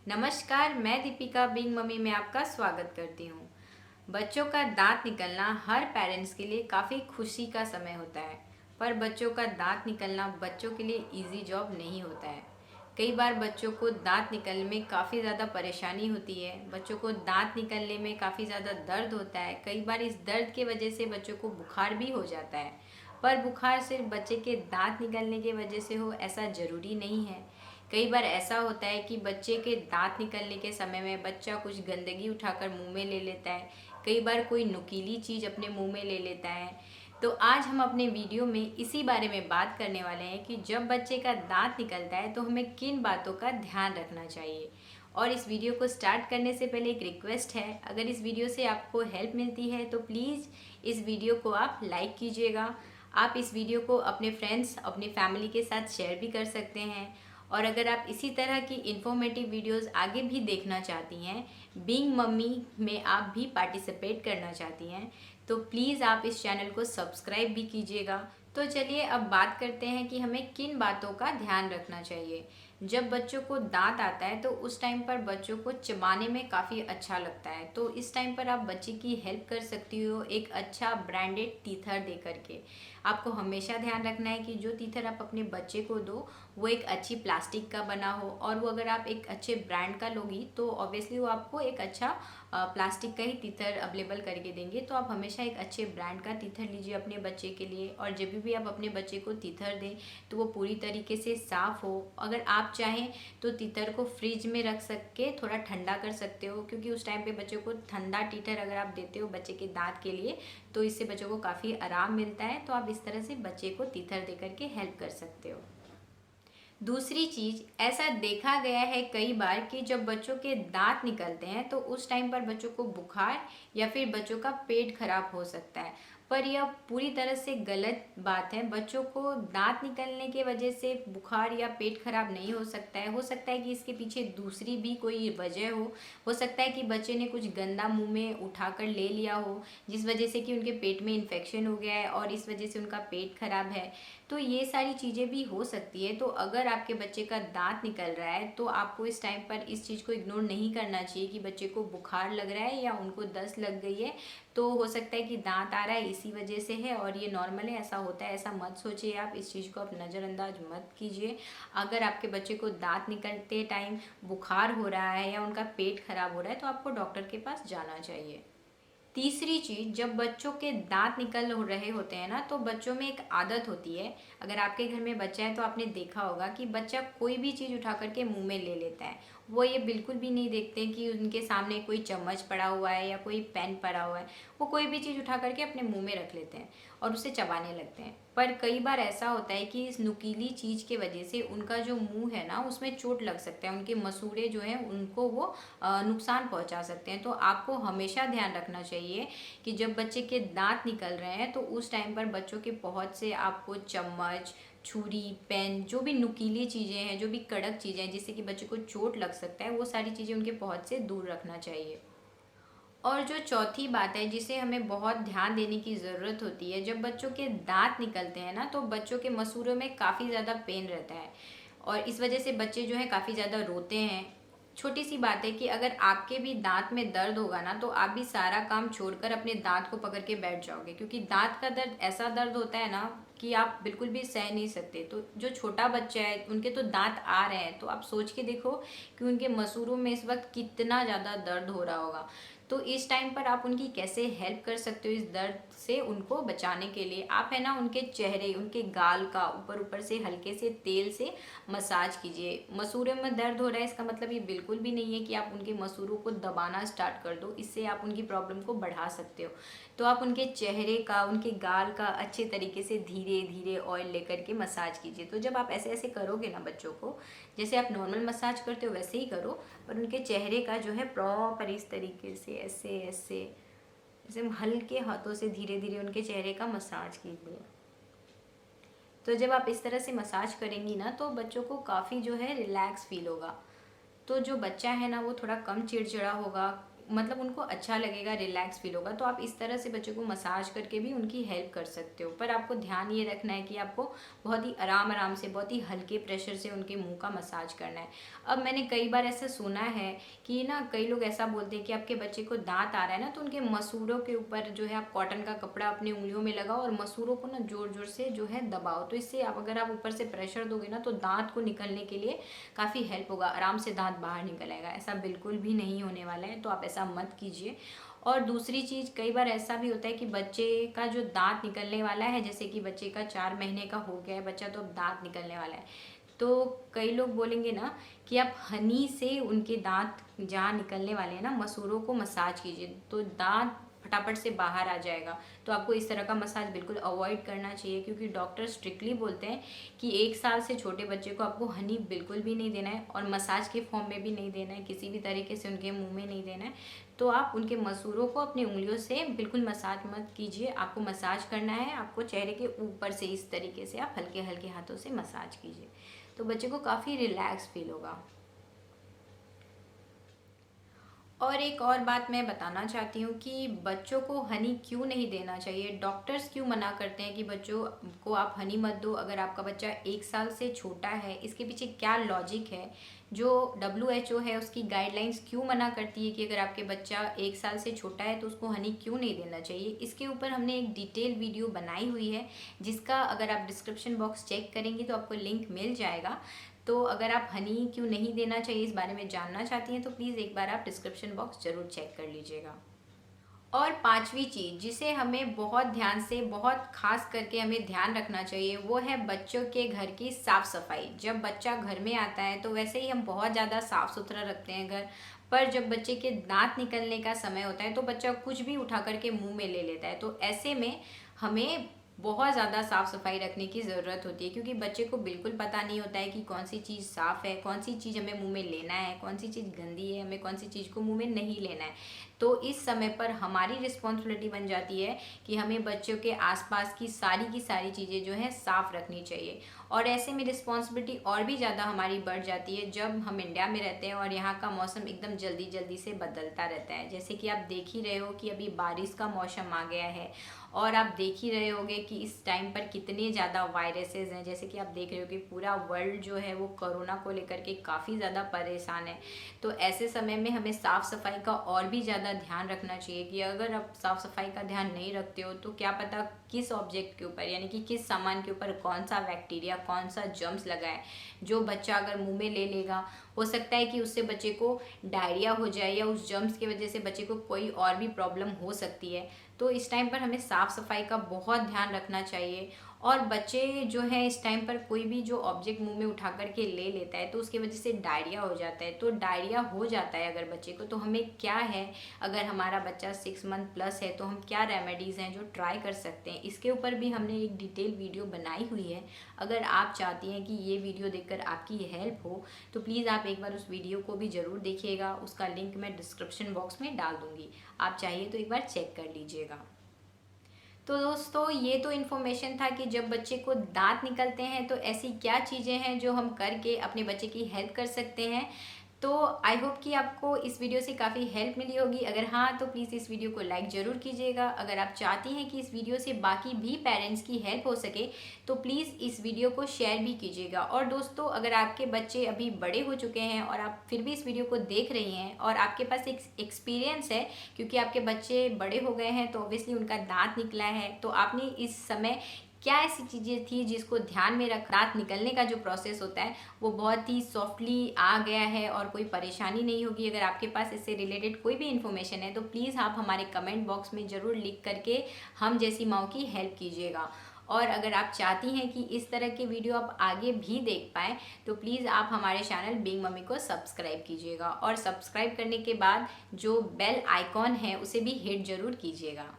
नमस्कार, मैं Deepika Bing mummy में आपका स्वागत करती हूँ। बच्चों का दांत निकलना हर पेरेंट्स के लिए काफ़ी खुशी का समय होता है, पर बच्चों का दांत निकलना बच्चों के लिए इजी जॉब नहीं होता है। कई बार बच्चों को दांत निकलने में काफ़ी ज़्यादा परेशानी होती है, बच्चों को दांत निकलने में काफ़ी ज़्यादा दर्द होता है। कई बार इस दर्द की वजह से बच्चों को बुखार भी हो जाता है, पर बुखार सिर्फ बच्चे के दांत निकलने की वजह से हो ऐसा ज़रूरी नहीं है। कई बार ऐसा होता है कि बच्चे के दांत निकलने के समय में बच्चा कुछ गंदगी उठाकर मुंह में ले लेता है। कई बार कोई नुकीली चीज़ अपने मुंह में ले लेता है। तो आज हम अपने वीडियो में इसी बारे में बात करने वाले हैं कि जब बच्चे का दांत निकलता है तो हमें किन बातों का ध्यान रखना चाहिए। और इस वीडियो को स्टार्ट करने से पहले एक रिक्वेस्ट है, अगर इस वीडियो से आपको हेल्प मिलती है तो प्लीज़ इस वीडियो को आप लाइक कीजिएगा। आप इस वीडियो को अपने फ्रेंड्स, अपनी फैमिली के साथ शेयर भी कर सकते हैं। और अगर आप इसी तरह की इन्फॉर्मेटिव वीडियोस आगे भी देखना चाहती हैं, बीइंग मम्मी में आप भी पार्टिसिपेट करना चाहती हैं, तो प्लीज़ आप इस चैनल को सब्सक्राइब भी कीजिएगा। तो चलिए अब बात करते हैं कि हमें किन बातों का ध्यान रखना चाहिए। जब बच्चों को दांत आता है तो उस टाइम पर बच्चों को चबाने में काफ़ी अच्छा लगता है, तो इस टाइम पर आप बच्चे की हेल्प कर सकती हो एक अच्छा ब्रांडेड टीथर दे करके। आपको हमेशा ध्यान रखना है कि जो टीथर आप अपने बच्चे को दो वो एक अच्छी प्लास्टिक का बना हो, और वो अगर आप एक अच्छे ब्रांड का लोगी तो ऑब्वियसली वो आपको एक अच्छा प्लास्टिक का ही टीथर अवेलेबल करके देंगे। तो आप हमेशा एक अच्छे ब्रांड का टीथर लीजिए अपने बच्चे के लिए, और जब भी आप अपने बच्चे को टीथर दें तो वो पूरी तरीके से साफ़ हो। अगर आप चाहें तो टीथर को फ्रिज में रख सके थोड़ा ठंडा कर सकते हो, क्योंकि उस टाइम पे बच्चों को ठंडा टीथर अगर आप देते हो बच्चे के दांत के लिए तो इससे बच्चों को काफ़ी आराम मिलता है। तो आप इस तरह से बच्चे को टीथर दे करके हेल्प कर सकते हो। दूसरी चीज़, ऐसा देखा गया है कई बार कि जब बच्चों के दांत निकलते हैं तो उस टाइम पर बच्चों को बुखार या फिर बच्चों का पेट खराब हो सकता है, पर यह पूरी तरह से गलत बात है। बच्चों को दांत निकलने के वजह से बुखार या पेट खराब नहीं हो सकता है। हो सकता है कि इसके पीछे दूसरी भी कोई वजह हो सकता है कि बच्चे ने कुछ गंदा मुंह में उठाकर ले लिया हो, जिस वजह से कि उनके पेट में इन्फेक्शन हो गया है और इस वजह से उनका पेट खराब है। तो ये सारी चीज़ें भी हो सकती है। तो अगर आपके बच्चे का दांत निकल रहा है तो आपको इस टाइम पर इस चीज़ को इग्नोर नहीं करना चाहिए कि बच्चे को बुखार लग रहा है या उनको दस्त लग गई है, तो हो सकता है कि दांत आ रहा है इसी वजह से है और ये नॉर्मल है, ऐसा होता है, ऐसा मत सोचिए। आप इस चीज़ को आप नज़रअंदाज मत कीजिए। अगर आपके बच्चे को दांत निकलते टाइम बुखार हो रहा है या उनका पेट खराब हो रहा है तो आपको डॉक्टर के पास जाना चाहिए। तीसरी चीज़, जब बच्चों के दांत निकल हो रहे होते हैं ना तो बच्चों में एक आदत होती है। अगर आपके घर में बच्चा है तो आपने देखा होगा कि बच्चा कोई भी चीज़ उठा करके मुंह में ले लेता है। वो ये बिल्कुल भी नहीं देखते कि उनके सामने कोई चम्मच पड़ा हुआ है या कोई पेन पड़ा हुआ है। वो कोई भी चीज़ उठा करके अपने मुंह में रख लेते हैं और उसे चबाने लगते हैं। पर कई बार ऐसा होता है कि इस नुकीली चीज़ के वजह से उनका जो मुंह है ना उसमें चोट लग सकता है, उनके मसूड़े जो हैं उनको वो नुकसान पहुंचा सकते हैं। तो आपको हमेशा ध्यान रखना चाहिए कि जब बच्चे के दांत निकल रहे हैं तो उस टाइम पर बच्चों के पहुंच से आपको चम्मच, छुरी, पेन, जो भी नुकीली चीज़ें हैं, जो भी कड़क चीज़ें हैं जिससे कि बच्चे को चोट लग सकता है, वो सारी चीज़ें उनके पहुंच से दूर रखना चाहिए। और जो चौथी बात है जिसे हमें बहुत ध्यान देने की ज़रूरत होती है, जब बच्चों के दांत निकलते हैं ना तो बच्चों के मसूड़ों में काफ़ी ज़्यादा पेन रहता है और इस वजह से बच्चे जो है काफ़ी ज़्यादा रोते हैं। छोटी सी बात है कि अगर आपके भी दांत में दर्द होगा ना तो आप भी सारा काम छोड़कर अपने दांत को पकड़ के बैठ जाओगे, क्योंकि दांत का दर्द ऐसा दर्द होता है ना कि आप बिल्कुल भी सह नहीं सकते। तो जो छोटा बच्चा है उनके तो दांत आ रहे हैं, तो आप सोच के देखो कि उनके मसूड़ों में इस वक्त कितना ज़्यादा दर्द हो रहा होगा। तो इस टाइम पर आप उनकी कैसे हेल्प कर सकते हो इस दर्द से उनको बचाने के लिए, आप है ना उनके चेहरे, उनके गाल का ऊपर ऊपर से हल्के से तेल से मसाज कीजिए। मसूड़ों में दर्द हो रहा है इसका मतलब ये बिल्कुल भी नहीं है कि आप उनके मसूड़ों को दबाना स्टार्ट कर दो, इससे आप उनकी प्रॉब्लम को बढ़ा सकते हो। तो आप उनके चेहरे का, उनके गाल का अच्छे तरीके से धीरे धीरे ऑयल लेकर के मसाज कीजिए। तो जब आप ऐसे ऐसे करोगे ना बच्चों को, जैसे आप नॉर्मल मसाज करते हो वैसे ही करो, पर उनके चेहरे का जो है प्रॉपर इस तरीके से ऐसे ऐसे ऐसे हल्के हाथों से धीरे धीरे उनके चेहरे का मसाज कीजिए। तो जब आप इस तरह से मसाज करेंगी ना तो बच्चों को काफ़ी जो है रिलैक्स फील होगा। तो जो बच्चा है ना वो थोड़ा कम चिड़चिड़ा होगा, मतलब उनको अच्छा लगेगा, रिलैक्स फील होगा। तो आप इस तरह से बच्चों को मसाज करके भी उनकी हेल्प कर सकते हो। पर आपको ध्यान ये रखना है कि आपको बहुत ही आराम आराम से, बहुत ही हल्के प्रेशर से उनके मुंह का मसाज करना है। अब मैंने कई बार ऐसा सुना है कि ना कई लोग ऐसा बोलते हैं कि आपके बच्चे को दांत आ रहा है ना, तो उनके मसूड़ों के ऊपर जो है आप कॉटन का कपड़ा अपनी उंगलियों में लगाओ और मसूड़ों को ना जोर जोर से जो है दबाओ। तो इससे आप अगर आप ऊपर से प्रेशर दोगे ना तो दांत को निकलने के लिए काफ़ी हेल्प होगा, आराम से दांत बाहर निकल आएगा। ऐसा बिल्कुल भी नहीं होने वाला है, तो आप ऐसा मत कीजिए। और दूसरी चीज़, कई बार ऐसा भी होता है कि बच्चे का जो दांत निकलने वाला है, जैसे कि बच्चे का 4 महीने का हो गया है बच्चा, तो अब दांत निकलने वाला है, तो कई लोग बोलेंगे ना कि आप हनी से उनके दांत जहाँ निकलने वाले हैं ना मसूड़ों को मसाज कीजिए, तो दांत फटाफट से बाहर आ जाएगा। तो आपको इस तरह का मसाज बिल्कुल अवॉइड करना चाहिए, क्योंकि डॉक्टर स्ट्रिक्टली बोलते हैं कि 1 साल से छोटे बच्चे को आपको हनी बिल्कुल भी नहीं देना है और मसाज के फॉर्म में भी नहीं देना है, किसी भी तरीके से उनके मुंह में नहीं देना है। तो आप उनके मसूड़ों को अपनी उंगलियों से बिल्कुल मसाज मत कीजिए, आपको मसाज करना है आपको चेहरे के ऊपर से, इस तरीके से आप हल्के हल्के हाथों से मसाज कीजिए, तो बच्चे को काफ़ी रिलैक्स फील होगा। और एक और बात मैं बताना चाहती हूँ कि बच्चों को हनी क्यों नहीं देना चाहिए। डॉक्टर्स क्यों मना करते हैं कि बच्चों को आप हनी मत दो अगर आपका बच्चा 1 साल से छोटा है, इसके पीछे क्या लॉजिक है। जो WHO है उसकी गाइडलाइंस क्यों मना करती है कि अगर आपके बच्चा 1 साल से छोटा है तो उसको हनी क्यों नहीं देना चाहिए, इसके ऊपर हमने एक डिटेल वीडियो बनाई हुई है, जिसका अगर आप डिस्क्रिप्शन बॉक्स चेक करेंगे तो आपको लिंक मिल जाएगा। तो अगर आप हनी क्यों नहीं देना चाहिए इस बारे में जानना चाहती हैं तो प्लीज़ एक बार आप डिस्क्रिप्शन बॉक्स ज़रूर चेक कर लीजिएगा। और पांचवी चीज़ जिसे हमें बहुत ध्यान से, बहुत खास करके हमें ध्यान रखना चाहिए, वो है बच्चों के घर की साफ़ सफाई। जब बच्चा घर में आता है तो वैसे ही हम बहुत ज़्यादा साफ़ सुथरा रखते हैं घर, पर जब बच्चे के दांत निकलने का समय होता है तो बच्चा कुछ भी उठा करके मुंह में ले लेता है। तो ऐसे में हमें बहुत ज़्यादा साफ़ सफाई रखने की ज़रूरत होती है, क्योंकि बच्चे को बिल्कुल पता नहीं होता है कि कौन सी चीज़ साफ़ है, कौन सी चीज़ हमें मुंह में लेना है, कौन सी चीज़ गंदी है, हमें कौन सी चीज़ को मुंह में नहीं लेना है। तो इस समय पर हमारी रिस्पॉन्सिबिलिटी बन जाती है कि हमें बच्चों के आसपास की सारी चीज़ें जो है साफ़ रखनी चाहिए। और ऐसे में रिस्पॉन्सिबिलिटी और भी ज़्यादा हमारी बढ़ जाती है जब हम इंडिया में रहते हैं और यहाँ का मौसम एकदम जल्दी जल्दी से बदलता रहता है। जैसे कि आप देख ही रहे हो कि अभी बारिश का मौसम आ गया है, और आप देख ही रहे होंगे कि इस टाइम पर कितने ज़्यादा वायरसेस हैं। जैसे कि आप देख रहे हो कि पूरा वर्ल्ड जो है वो कोरोना को लेकर के काफ़ी ज़्यादा परेशान है। तो ऐसे समय में हमें साफ़ सफाई का और भी ज़्यादा ध्यान रखना चाहिए कि अगर आप साफ़ सफाई का ध्यान नहीं रखते हो तो क्या पता किस ऑब्जेक्ट के ऊपर, यानी कि किस सामान के ऊपर कौन सा बैक्टीरिया, कौन सा जर्म्स लगा है, जो बच्चा अगर मुंह में ले लेगा हो सकता है कि उससे बच्चे को डायरिया हो जाए, या उस जर्म्स की वजह से बच्चे को कोई और भी प्रॉब्लम हो सकती है। तो इस टाइम पर हमें साफ़ सफाई का बहुत ध्यान रखना चाहिए। और बच्चे जो है इस टाइम पर कोई भी जो ऑब्जेक्ट मुंह में उठा करके ले लेता है तो उसकी वजह से डायरिया हो जाता है। तो डायरिया हो जाता है अगर बच्चे को, तो हमें क्या है, अगर हमारा बच्चा 6 मंथ प्लस है तो हम क्या रेमेडीज़ हैं जो ट्राई कर सकते हैं, इसके ऊपर भी हमने एक डिटेल वीडियो बनाई हुई है। अगर आप चाहती हैं कि ये वीडियो देखकर आपकी हेल्प हो तो प्लीज़ आप एक बार उस वीडियो को भी ज़रूर देखिएगा, उसका लिंक मैं डिस्क्रिप्शन बॉक्स में डाल दूँगी, आप चाहिए तो एक बार चेक कर लीजिएगा। तो दोस्तों ये तो इन्फॉर्मेशन था कि जब बच्चे को दांत निकलते हैं तो ऐसी क्या चीज़ें हैं जो हम करके अपने बच्चे की हेल्प कर सकते हैं। तो आई होप कि आपको इस वीडियो से काफ़ी हेल्प मिली होगी। अगर हाँ तो प्लीज़ इस वीडियो को लाइक ज़रूर कीजिएगा। अगर आप चाहती हैं कि इस वीडियो से बाकी भी पेरेंट्स की हेल्प हो सके तो प्लीज़ इस वीडियो को शेयर भी कीजिएगा। और दोस्तों अगर आपके बच्चे अभी बड़े हो चुके हैं और आप फिर भी इस वीडियो को देख रही हैं और आपके पास एक एक्सपीरियंस है, क्योंकि आपके बच्चे बड़े हो गए हैं तो ऑब्वियसली उनका दांत निकला है, तो आपने इस समय क्या ऐसी चीज़ें थी जिसको ध्यान में रख, दांत निकलने का जो प्रोसेस होता है वो बहुत ही सॉफ्टली आ गया है और कोई परेशानी नहीं होगी। अगर आपके पास इससे रिलेटेड कोई भी इन्फॉर्मेशन है तो प्लीज़ आप हमारे कमेंट बॉक्स में ज़रूर लिख करके हम जैसी माँओं की हेल्प कीजिएगा। और अगर आप चाहती हैं कि इस तरह के वीडियो आप आगे भी देख पाएँ तो प्लीज़ आप हमारे चैनल बीइंग मम्मी को सब्सक्राइब कीजिएगा, और सब्सक्राइब करने के बाद जो बेल आइकॉन है उसे भी हिट ज़रूर कीजिएगा।